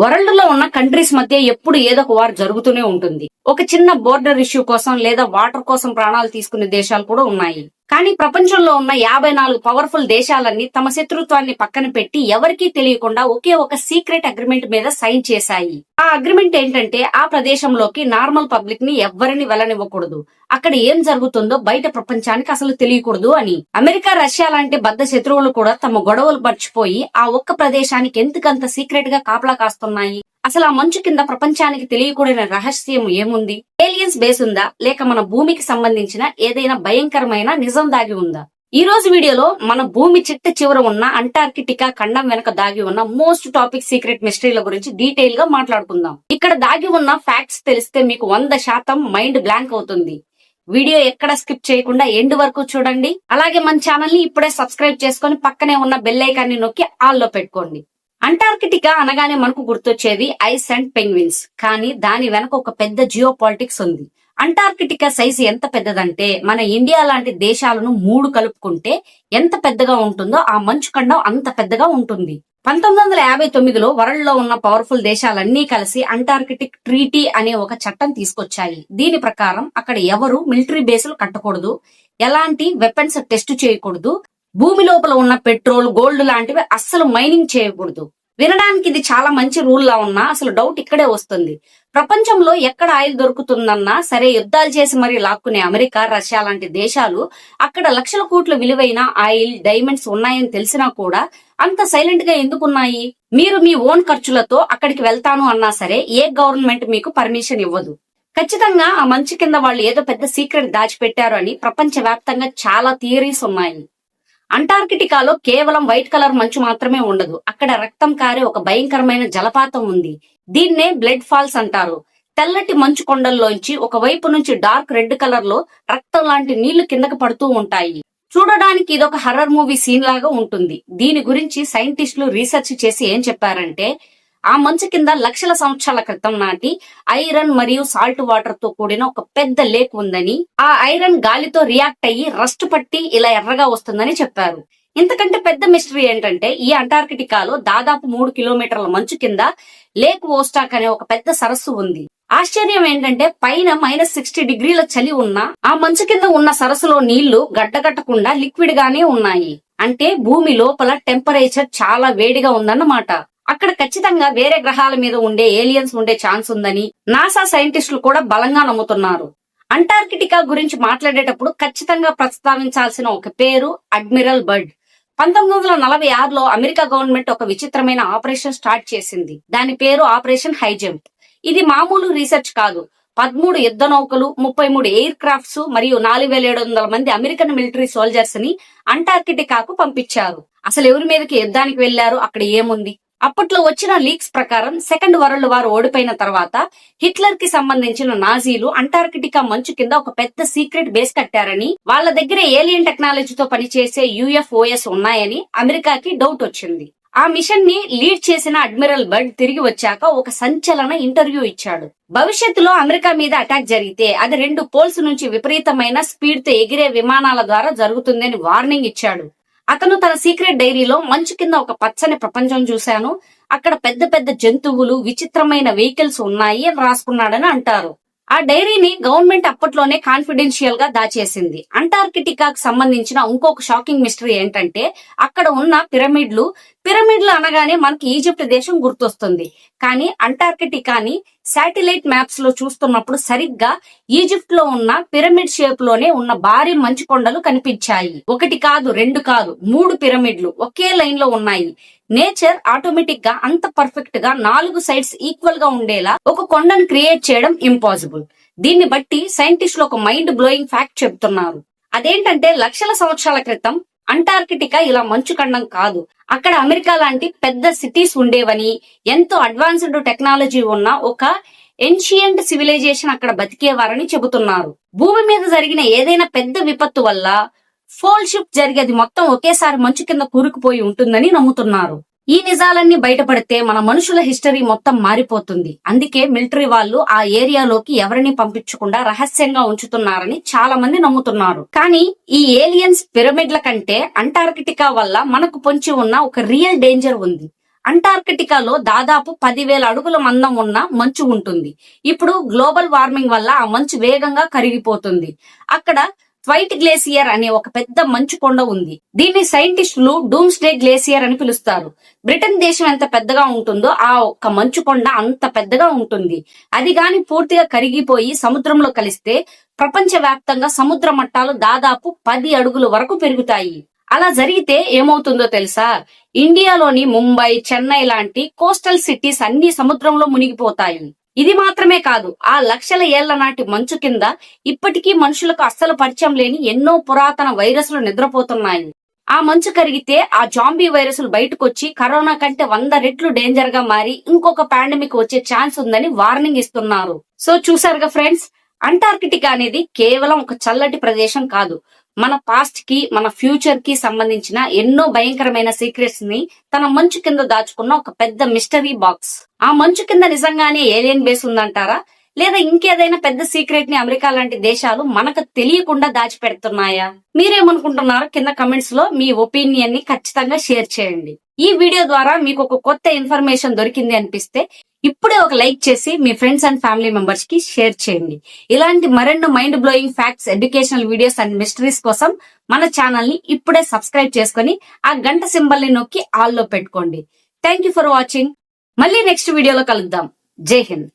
World లో ఉన్న countries మధ్య ఎప్పుడు ఏదో ఒక వార్ జరుగుతూనే ఉంటుంది. ఒక చిన్న బోర్డర్ ఇష్యూ కోసం లేదా వాటర్ కోసం ప్రాణాలు తీసుకునే దేశాలు కూడా ఉన్నాయి. కానీ ప్రపంచంలో ఉన్న 54 పవర్ఫుల్ దేశాలన్నీ తమ శత్రుత్వాన్ని పక్కన పెట్టి ఎవరికీ తెలియకుండా ఒకే ఒక సీక్రెట్ అగ్రిమెంట్ మీద సైన్ చేశాయి. ఆ అగ్రిమెంట్ ఏంటంటే ఆ ప్రదేశంలోకి నార్మల్ పబ్లిక్ ని ఎవ్వరిని వెళ్ళనివ్వకూడదు, అక్కడ ఏం జరుగుతుందో బయట ప్రపంచానికి అసలు తెలియకూడదు అని. అమెరికా, రష్యా లాంటి బద్ద శత్రువులు కూడా తమ గొడవలు మర్చిపోయి ఆ ఒక్క ప్రదేశానికి ఎందుకంత సీక్రెట్ గా కాపలా కాస్తున్నాయి? అసలు ఆ మంచు కింద ప్రపంచానికి తెలియకూడని రహస్యం ఏముంది? ఏలియన్స్ బేస్ ఉందా, లేక మన భూమికి సంబంధించిన ఏదైనా భయంకరమైన నిజం దాగి ఉందా? ఈ రోజు వీడియోలో మన భూమి చిట్ట చివర ఉన్న అంటార్కిటికా ఖండం వెనక దాగి ఉన్న మోస్ట్ టాపిక్ సీక్రెట్ మిస్టరీల గురించి డీటెయిల్ గా మాట్లాడుకుందాం. ఇక్కడ దాగి ఉన్న ఫ్యాక్ట్స్ తెలిస్తే మీకు 100% మైండ్ బ్లాంక్ అవుతుంది. వీడియో ఎక్కడ స్కిప్ చేయకుండా ఎండ్ వరకు చూడండి. అలాగే మన ఛానల్ ని ఇప్పుడే సబ్స్క్రైబ్ చేసుకుని పక్కనే ఉన్న బెల్ ఐకాన్ ని నొక్కి ఆల్ లో పెట్టుకోండి. అంటార్కిటికా అనగానే మనకు గుర్తొచ్చేది ఐస్ అండ్ పెంగ్విన్స్, కానీ దాని వెనక ఒక పెద్ద జియో పాలిటిక్స్ ఉంది. అంటార్కిటికా సైజు ఎంత పెద్దదంటే మన ఇండియా లాంటి దేశాలను 3 కలుపుకుంటే ఎంత పెద్దగా ఉంటుందో ఆ మంచు ఖండం అంత పెద్దగా ఉంటుంది. 1959లో వరల్డ్ లో ఉన్న పవర్ఫుల్ దేశాలన్నీ కలిసి అంటార్కిటిక్ ట్రీటీ అనే ఒక చట్టం తీసుకొచ్చాయి. దీని ప్రకారం అక్కడ ఎవరు మిలిటరీ బేసులు కట్టకూడదు, ఎలాంటి వెపన్స్ టెస్ట్ చేయకూడదు, భూమి లోపల ఉన్న పెట్రోల్, గోల్డ్ లాంటివి అస్సలు మైనింగ్ చేయకూడదు. వినడానికి ఇది చాలా మంచి రూల్ లా ఉన్నా అసలు డౌట్ ఇక్కడే వస్తుంది. ప్రపంచంలో ఎక్కడ ఆయిల్ దొరుకుతుందన్నా సరే యుద్ధాలు చేసి మరీ లాక్కునే అమెరికా, రష్యా లాంటి దేశాలు అక్కడ లక్షల కోట్ల విలువైన ఆయిల్, డైమండ్స్ ఉన్నాయని తెలిసినా కూడా అంత సైలెంట్ గా ఎందుకున్నాయి? మీరు మీ ఓన్ ఖర్చులతో అక్కడికి వెళ్తాను అన్నా సరే ఏ గవర్నమెంట్ మీకు పర్మిషన్ ఇవ్వదు. ఖచ్చితంగా ఆ మంచు కింద వాళ్ళు ఏదో పెద్ద సీక్రెట్ దాచిపెట్టారు అని ప్రపంచ వ్యాప్తంగా చాలా థియరీస్ ఉన్నాయి. అంటార్కిటికాలో కేవలం వైట్ కలర్ మంచు మాత్రమే ఉండదు, అక్కడ రక్తం కారే ఒక భయంకరమైన జలపాతం ఉంది. దీన్నే బ్లడ్ ఫాల్స్ అంటారు. తెల్లటి మంచు కొండల్లోంచి ఒక వైపు నుంచి డార్క్ రెడ్ కలర్ లో రక్తం లాంటి నీళ్లు కిందకి పడుతూ ఉంటాయి. చూడడానికి ఇదొక హర్రర్ మూవీ సీన్ లాగా ఉంటుంది. దీని గురించి సైంటిస్టులు రీసెర్చ్ చేసి ఏం చెప్పారంటే ఆ మంచు కింద లక్షల సంవత్సరాల క్రితం నాటి ఐరన్ మరియు సాల్ట్ వాటర్ తో కూడిన ఒక పెద్ద లేక్ ఉందని, ఆ ఐరన్ గాలితో రియాక్ట్ అయ్యి రస్ట్ పట్టి ఇలా ఎర్రగా వస్తుందని చెప్పారు. ఇంతకంటే పెద్ద మిస్టరీ ఏంటంటే ఈ అంటార్కిటికాలో దాదాపు 3 కిలోమీటర్ల మంచు కింద లేక్ ఓస్టాక్ అనే ఒక పెద్ద సరస్సు ఉంది. ఆశ్చర్యం ఏంటంటే పైన -60 డిగ్రీల చలి ఉన్నా ఆ మంచు కింద ఉన్న సరస్సులో నీళ్లు గడ్డగట్టకుండా లిక్విడ్ గానే ఉన్నాయి. అంటే భూమి లోపల టెంపరేచర్ చాలా వేడిగా ఉందన్నమాట. అక్కడ ఖచ్చితంగా వేరే గ్రహాల మీద ఉండే ఏలియన్స్ ఉండే ఛాన్స్ ఉందని నాసా సైంటిస్టులు కూడా బలంగా నమ్ముతున్నారు. అంటార్కిటికా గురించి మాట్లాడేటప్పుడు ఖచ్చితంగా ప్రస్తావించాల్సిన ఒక పేరు అడ్మిరల్ బర్డ్. 1946లో అమెరికా గవర్నమెంట్ ఒక విచిత్రమైన ఆపరేషన్ స్టార్ట్ చేసింది. దాని పేరు ఆపరేషన్ హైజంప్. ఇది మామూలు రీసెర్చ్ కాదు. 13 యుద్ధ నౌకలు, 33 ఎయిర్ క్రాఫ్ట్స్ మరియు 4700 మంది అమెరికన్ మిలిటరీ సోల్జర్స్ ని అంటార్కిటికాకు పంపించారు. అసలు ఎవరి మీదకి యుద్ధానికి వెళ్లారు, అక్కడ ఏముంది? అప్పట్లో వచ్చిన లీక్స్ ప్రకారం సెకండ్ వరల్డ్ వార్ ఓడిపోయిన తర్వాత హిట్లర్ కి సంబంధించిన నాజీలు అంటార్కిటికా మంచు కింద ఒక పెద్ద సీక్రెట్ బేస్ కట్టారని, వాళ్ళ దగ్గర ఏలియన్ టెక్నాలజీతో పనిచేసే UFOs ఉన్నాయని అమెరికాకి డౌట్ వచ్చింది. ఆ మిషన్ ని లీడ్ చేసిన అడ్మిరల్ బర్డ్ తిరిగి వచ్చాక ఒక సంచలన ఇంటర్వ్యూ ఇచ్చాడు. భవిష్యత్తులో అమెరికా మీద అటాక్ జరిగితే అది 2 పోల్స్ నుంచి విపరీతమైన స్పీడ్ తో ఎగిరే విమానాల ద్వారా జరుగుతుందని వార్నింగ్ ఇచ్చాడు. అతను తన సీక్రెట్ డైరీలో మంచు కింద ఒక పచ్చని ప్రపంచం చూశాను, అక్కడ పెద్ద పెద్ద జంతువులు, విచిత్రమైన వెహికల్స్ ఉన్నాయి అని రాసుకున్నాడని అంటారు. ఆ డైరీని గవర్నమెంట్ అప్పట్లోనే కాన్ఫిడెన్షియల్ గా దాచేసింది. అంటార్కిటికాకు సంబంధించిన ఇంకొక షాకింగ్ మిస్టరీ ఏంటంటే అక్కడ ఉన్న పిరమిడ్లు అనగానే మనకి ఈజిప్ట్ దేశం గుర్తొస్తుంది. కానీ అంటార్కిటికాని శాటిలైట్ మ్యాప్స్ లో చూస్తున్నప్పుడు సరిగ్గా ఈజిప్ట్ లో ఉన్న పిరమిడ్ షేప్ లోనే ఉన్న భారీ మంచు కొండలు కనిపించాయి. 1 కాదు, 2 కాదు, 3 పిరమిడ్లు ఒకే లైన్ లో ఉన్నాయి. నేచర్ ఆటోమేటిక్ గా అంత పర్ఫెక్ట్ గా 4 సైడ్స్ ఈక్వల్ గా ఉండేలా ఒక కొండను క్రియేట్ చేయడం ఇంపాసిబుల్. దీన్ని బట్టి సైంటిస్టులు ఒక మైండ్ బ్లోయింగ్ ఫ్యాక్ట్ చెబుతున్నారు. అదేంటంటే లక్షల సంవత్సరాల క్రితం అంటార్కిటికా ఇలా మంచు ఖండం కాదు, అక్కడ అమెరికా లాంటి పెద్ద సిటీస్ ఉండేవని, ఎంతో అడ్వాన్స్డ్ టెక్నాలజీ ఉన్న ఒక ఏన్షియంట్ సివిలైజేషన్ అక్కడ బతికేవారని చెబుతున్నారు. భూమి మీద జరిగిన ఏదైనా పెద్ద విపత్తు వల్ల ఫోల్ షిఫ్ట్ జరిగేది మొత్తం ఒకేసారి మంచు కింద కూరుకుపోయి ఉంటుందని నమ్ముతున్నారు. ఈ నిజాలన్నీ బయటపడితే మన మనుషుల హిస్టరీ మొత్తం మారిపోతుంది. అందుకే మిలిటరీ వాళ్ళు ఆ ఏరియాలోకి ఎవరిని పంపించకుండా రహస్యంగా ఉంచుతున్నారని చాలా మంది నమ్ముతున్నారు. కానీ ఈ ఏలియన్స్, పిరమిడ్ల కంటే అంటార్కిటికా వల్ల మనకు పొంచి ఉన్న ఒక రియల్ డేంజర్ ఉంది. అంటార్కిటికాలో దాదాపు 10,000 అడుగుల మందం ఉన్న మంచు ఉంటుంది. ఇప్పుడు గ్లోబల్ వార్మింగ్ వల్ల ఆ మంచు వేగంగా కరిగిపోతుంది. అక్కడ ట్వైట్ గ్లేసియర్ అనే ఒక పెద్ద మంచు కొండ ఉంది. దీన్ని సైంటిస్టులు డూమ్స్డే గ్లేసియర్ అని పిలుస్తారు. బ్రిటన్ దేశం ఎంత పెద్దగా ఉంటుందో ఆ ఒక్క మంచు కొండ అంత పెద్దగా ఉంటుంది. అది గాని పూర్తిగా కరిగిపోయి సముద్రంలో కలిస్తే ప్రపంచ వ్యాప్తంగా సముద్ర మట్టాలు దాదాపు 10 అడుగుల వరకు పెరుగుతాయి. అలా జరిగితే ఏమవుతుందో తెలుసా? ఇండియాలోని ముంబై, చెన్నై లాంటి కోస్టల్ సిటీస్ అన్ని సముద్రంలో మునిగిపోతాయి. ఇది మాత్రమే కాదు, ఆ లక్షల ఏళ్ల నాటి మంచు కింద ఇప్పటికీ మనుషులకు అస్సలు పరిచయం లేని ఎన్నో పురాతన వైరస్లు నిద్రపోతున్నాయి. ఆ మంచు కరిగితే ఆ జాంబీ వైరస్లు బయటకొచ్చి కరోనా కంటే 100 రెట్లు డేంజర్ గా మారి ఇంకొక పాండమిక్ వచ్చే ఛాన్స్ ఉందని వార్నింగ్ ఇస్తున్నారు. సో చూసారుగా ఫ్రెండ్స్, అంటార్కిటికా అనేది కేవలం ఒక చల్లటి ప్రదేశం కాదు, మన పాస్ట్ కి మన ఫ్యూచర్ కి సంబంధించిన ఎన్నో భయంకరమైన సీక్రెట్స్ ని తన మంచు కింద దాచుకున్న ఒక పెద్ద మిస్టరీ బాక్స్. ఆ మంచు కింద నిజంగానే ఏలియన్ బేస్ ఉందంటారా, లేదా ఇంకేదైనా పెద్ద సీక్రెట్ ని అమెరికా లాంటి దేశాలు మనకు తెలియకుండా దాచిపెడుతున్నాయా? మీరేమనుకుంటున్నారో కింద కమెంట్స్ లో మీ ఒపీనియన్ ని ఖచ్చితంగా షేర్ చేయండి. ఈ వీడియో ద్వారా మీకు ఒక కొత్త ఇన్ఫర్మేషన్ దొరికింది అనిపిస్తే ఇప్పుడే ఒక లైక్ చేసి మీ ఫ్రెండ్స్ అండ్ ఫ్యామిలీ మెంబర్స్ కి షేర్ చేయండి. ఇలాంటి మరెన్నో mind blowing facts, educational videos and mysteries కోసం మన ఛానల్ ని ఇప్పుడే సబ్స్క్రైబ్ చేసుకుని ఆ గంట సింబల్ ని నొక్కి ఆల్ లో పెట్టుకోండి. Thank you for watching. మళ్ళీ నెక్స్ట్ వీడియోలో కలుద్దాం. జై హింద్.